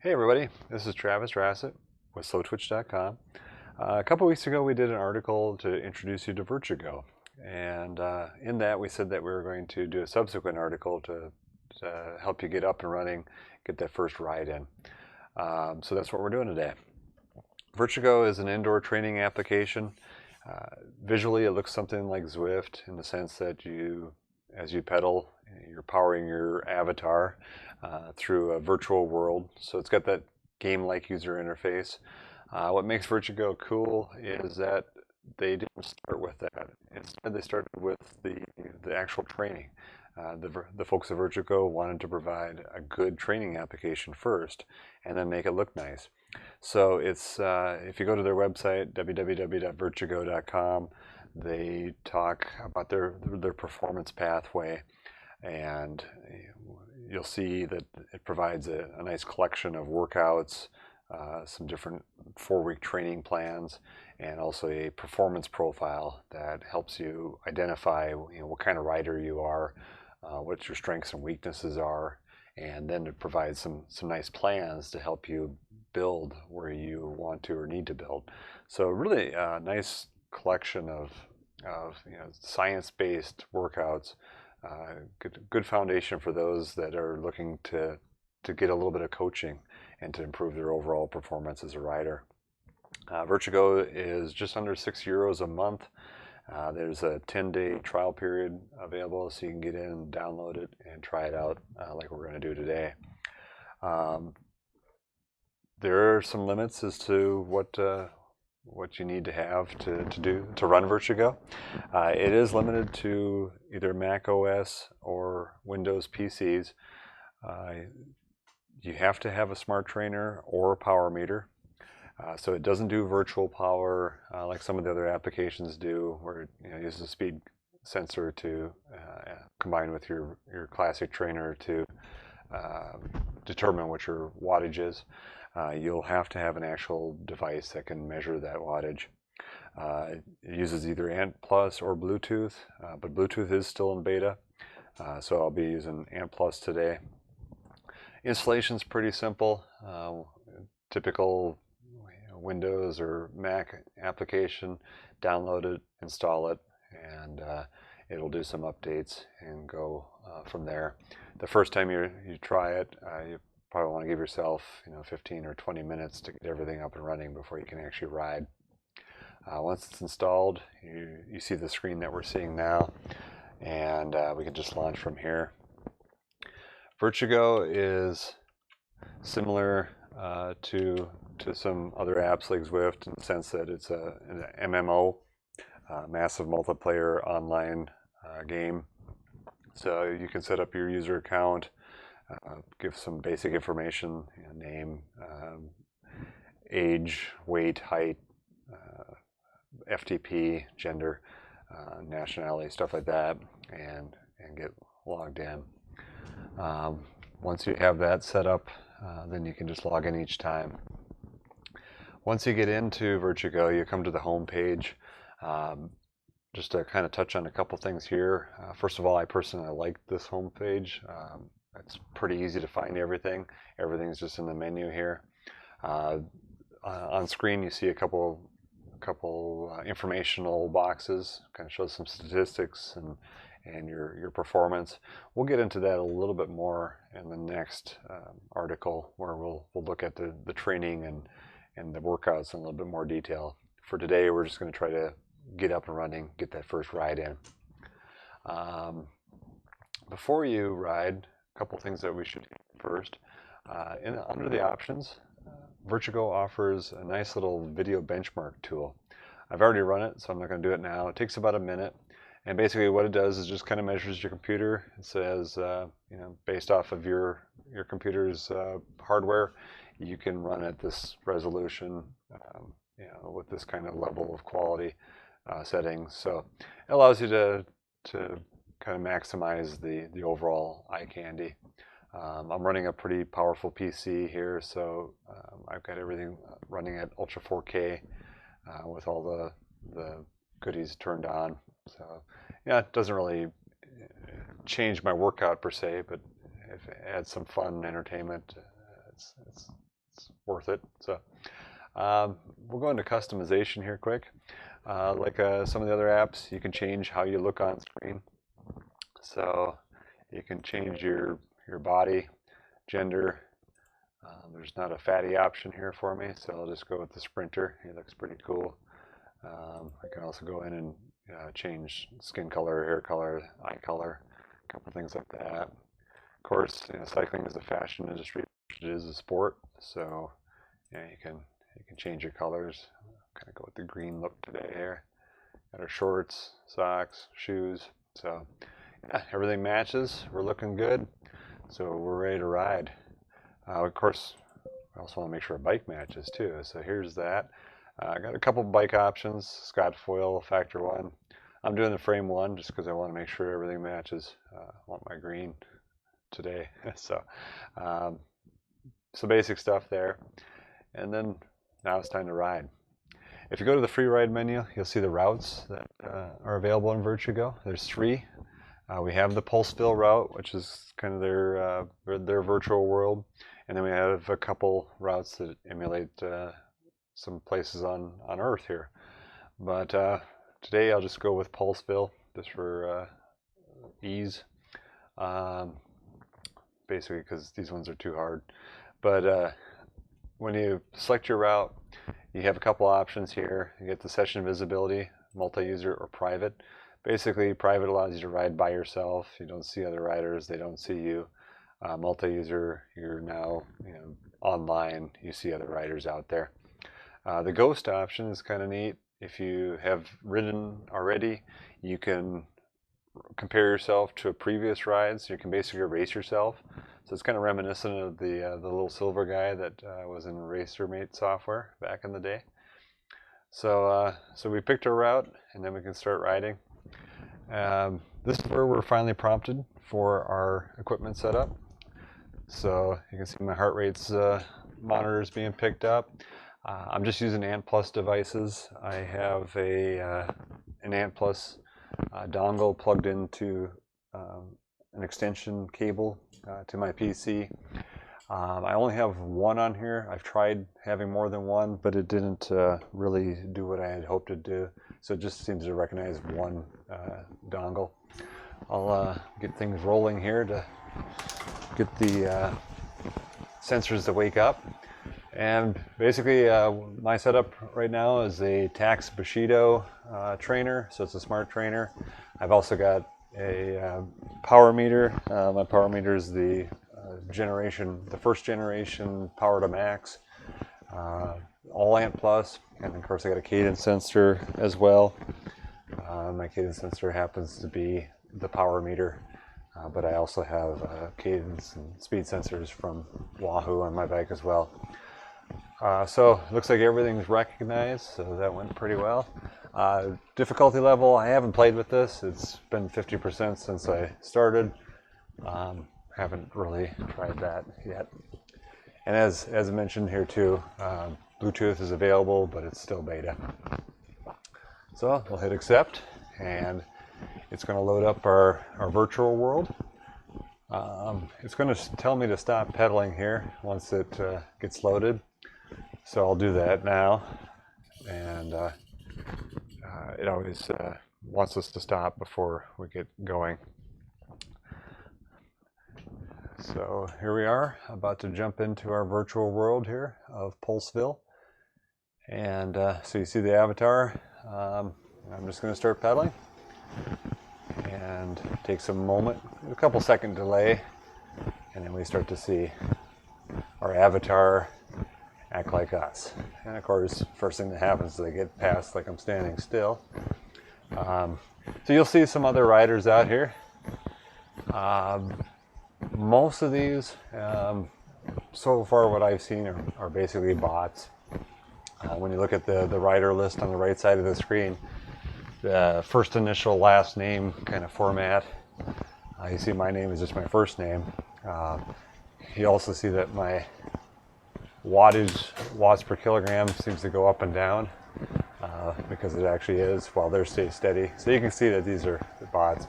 Hey everybody, this is Travis Rassett with Slowtwitch.com. A couple weeks ago we did an article to introduce you to VirtuGO, and in that we said that we were going to do a subsequent article to help you get up and running, get that first ride in. So that's what we're doing today. VirtuGO is an indoor training application. Visually it looks something like Zwift in the sense that as you pedal, you're powering your avatar through a virtual world. So it's got that game-like user interface. What makes VirtuGO cool is that they didn't start with that. Instead, they started with the actual training. The folks at VirtuGO wanted to provide a good training application first, and then make it look nice. So it's if you go to their website, www.virtugo.com, they talk about their performance pathway, and you'll see that it provides a nice collection of workouts, some different 4-week training plans, and also a performance profile that helps you identify what kind of rider you are, what your strengths and weaknesses are, and then it provides some nice plans to help you build where you want to or need to build. So really a nice collection of science-based workouts. Good foundation for those that are looking to get a little bit of coaching and to improve their overall performance as a rider. VirtuGO is just under €6 a month. There's a 10-day trial period available, so you can get in and download it and try it out like we're going to do today. There are some limits as to what you need to have to run VirtuGO. It is limited to either Mac OS or Windows PCs. You have to have a smart trainer or a power meter. So it doesn't do virtual power like some of the other applications do, where it uses a speed sensor to combine with your classic trainer to determine what your wattage is. You'll have to have an actual device that can measure that wattage. It uses either ANT Plus or Bluetooth, but Bluetooth is still in beta, so I'll be using ANT Plus today. Installation's pretty simple. Typical Windows or Mac application, download it, install it, and it'll do some updates and go from there. The first time you try it, you probably want to give yourself 15 or 20 minutes to get everything up and running before you can actually ride. Once it's installed, you see the screen that we're seeing now, and we can just launch from here. VirtuGO is similar to some other apps like Zwift in the sense that it's an MMO, massive multiplayer online game. So you can set up your user account, give some basic information, name, age, weight, height, FTP, gender, nationality, stuff like that, and get logged in. Once you have that set up, then you can just log in each time. Once you get into VirtuGO, you come to the home page. Just to kind of touch on a couple things here. First of all, I personally like this home page. It's pretty easy to find everything. Everything's just in the menu here. On screen, you see a couple informational boxes. Kind of shows some statistics and your performance. We'll get into that a little bit more in the next article, where we'll look at the training and the workouts in a little bit more detail. For today, we're just going to try to get up and running, get that first ride in. Before you ride, a couple things that we should do first. Under the options, VirtuGO offers a nice little video benchmark tool. I've already run it, so I'm not going to do it now. It takes about a minute. And basically what it does is just kind of measures your computer. It says, based off of your computer's hardware, you can run at this resolution, with this kind of level of quality settings. So it allows you to kind of maximize the overall eye candy. I'm running a pretty powerful PC here, so I've got everything running at Ultra 4K with all the goodies turned on. So yeah, it doesn't really change my workout per se, but if it adds some fun and entertainment, it's it's worth it. So we'll go into customization here quick. Like some of the other apps, you can change how you look on screen. So you can change your body, gender. There's not a fatty option here for me, so I'll just go with the Sprinter. He looks pretty cool. I can also go in and change skin color, hair color, eye color, a couple things like that. Of course, cycling is a fashion industry. It is a sport, so you can change your colors. Kind of go with the green look today here. Got our shorts, socks, shoes. So yeah, everything matches. We're looking good. So we're ready to ride. Of course, I also want to make sure a bike matches too. So here's that. I got a couple bike options. Scott Foil Factor 1. I'm doing the frame 1 just because I want to make sure everything matches. I want my green today. So basic stuff there. And then now it's time to ride. If you go to the free ride menu, you'll see the routes that are available in VirtuGO. There's 3. We have the Pulseville route, which is kind of their virtual world. And then we have a couple routes that emulate some places on Earth here. But today I'll just go with Pulseville, just for ease. Basically because these ones are too hard. But when you select your route, you have a couple options here. You get the session visibility, multi-user, or private. Basically, private allows you to ride by yourself. You don't see other riders. They don't see you. Multi-user, you're now online. You see other riders out there. The ghost option is kind of neat. If you have ridden already, you can compare yourself to a previous ride. So you can basically race yourself. So it's kind of reminiscent of the little silver guy that was in RacerMate software back in the day. So we picked our route, and then we can start riding. This is where we're finally prompted for our equipment setup. So you can see my heart rate's monitors being picked up. I'm just using Ant Plus devices. I have an Ant Plus dongle plugged into an extension cable to my PC. I only have one on here. I've tried having more than one, but it didn't really do what I had hoped to do. So it just seems to recognize one dongle. I'll get things rolling here to get the sensors to wake up. And basically my setup right now is a Tax Bushido trainer, so it's a smart trainer. I've also got a power meter. My power meter is the first generation Power to Max, all Ant Plus, and of course I got a cadence sensor as well. My cadence sensor happens to be the power meter, but I also have cadence and speed sensors from Wahoo on my bike as well. So it looks like everything's recognized, so that went pretty well. Difficulty level, I haven't played with this. It's been 50% since I started. Haven't really tried that yet. And as mentioned here too, Bluetooth is available, but it's still beta. So we'll hit accept, and it's going to load up our virtual world. It's going to tell me to stop pedaling here once it gets loaded. So I'll do that now, and it always wants us to stop before we get going. So here we are, about to jump into our virtual world here of Pulseville. And so you see the avatar. I'm just going to start pedaling, and it takes a moment, a couple second delay, and then we start to see our avatar act like us. And of course, first thing that happens is I get past like I'm standing still. So you'll see some other riders out here. Most of these, so far what I've seen are basically bots. When you look at the rider list on the right side of the screen, the first initial last name kind of format, you see my name is just my first name. You also see that my watts per kilogram seems to go up and down because it actually is, while theirs stays steady. So you can see that these are the bots.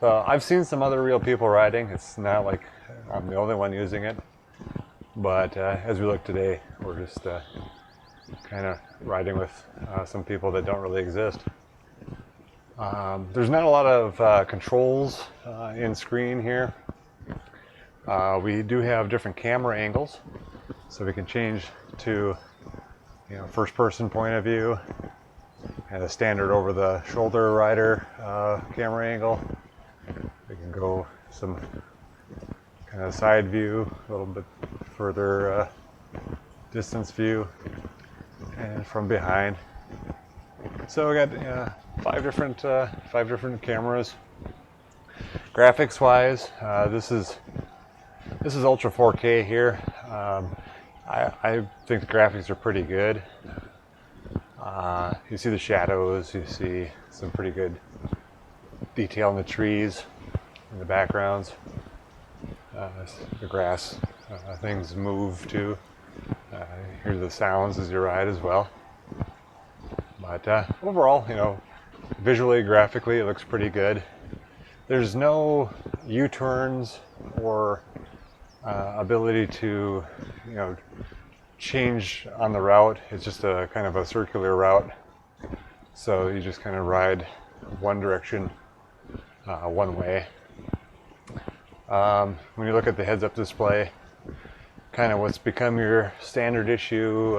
So I've seen some other real people riding. It's not like I'm the only one using it. But as we look today, we're just kind of riding with some people that don't really exist. There's not a lot of controls in screen here. We do have different camera angles, so we can change to first person point of view and a standard over the shoulder rider camera angle. We can go some kind of side view, a little bit further distance view, and from behind. So we got five different cameras. Graphics wise, this is Ultra 4K here. I think the graphics are pretty good. You see the shadows, you see some pretty good detail in the trees, in the backgrounds. The grass, things move too. Hear the sounds as you ride as well. But overall, visually, graphically, it looks pretty good. There's no U-turns or ability to, change on the route. It's just a kind of a circular route. So you just kind of ride one direction, one way. When you look at the heads-up display, kind of what's become your standard issue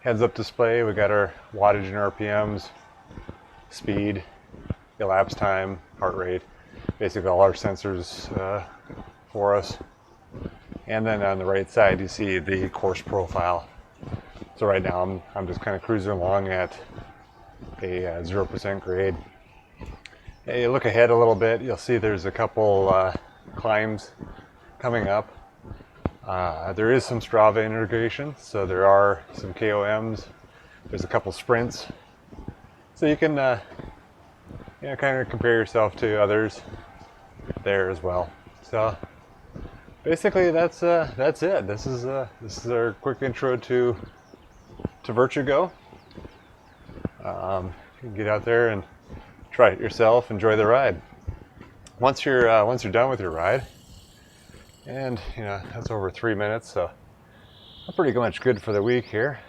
heads-up display, we got our wattage and RPMs, speed, elapsed time, heart rate, basically all our sensors for us. And then on the right side, you see the course profile. So right now, I'm just kind of cruising along at a 0% grade. Hey, you look ahead a little bit, you'll see there's a couple climbs coming up. There is some Strava integration, so there are some KOMs. There's a couple sprints, so you can kind of compare yourself to others there as well. So basically, that's it. This is our quick intro to VirtuGO. You can get out there and try it yourself. Enjoy the ride. Once you're done with your ride, and that's over 3 minutes, so I'm pretty much good for the week here.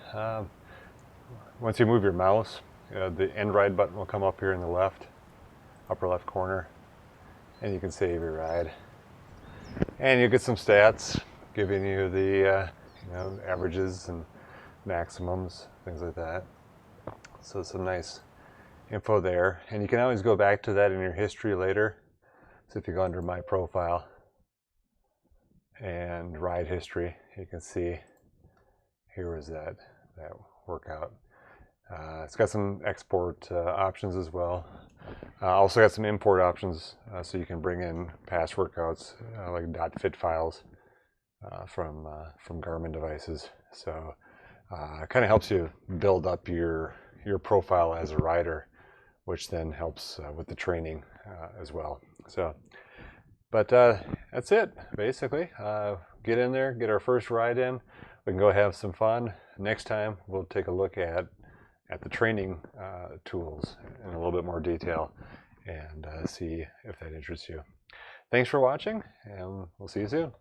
Once you move your mouse, the end ride button will come up here in the upper left corner, and you can save your ride. And you get some stats giving you the averages and maximums, things like that. So some nice info there, and you can always go back to that in your history later. So if you go under my profile and ride history, you can see here was that workout. It's got some export options as well. Also got some import options, so you can bring in past workouts like .fit files from Garmin devices. So it kind of helps you build up your profile as a rider, which then helps with the training as well. So, but that's it basically. Get in there, get our first ride in. We can go have some fun. Next time we'll take a look at the training tools in a little bit more detail and see if that interests you. Thanks for watching, and we'll see you soon.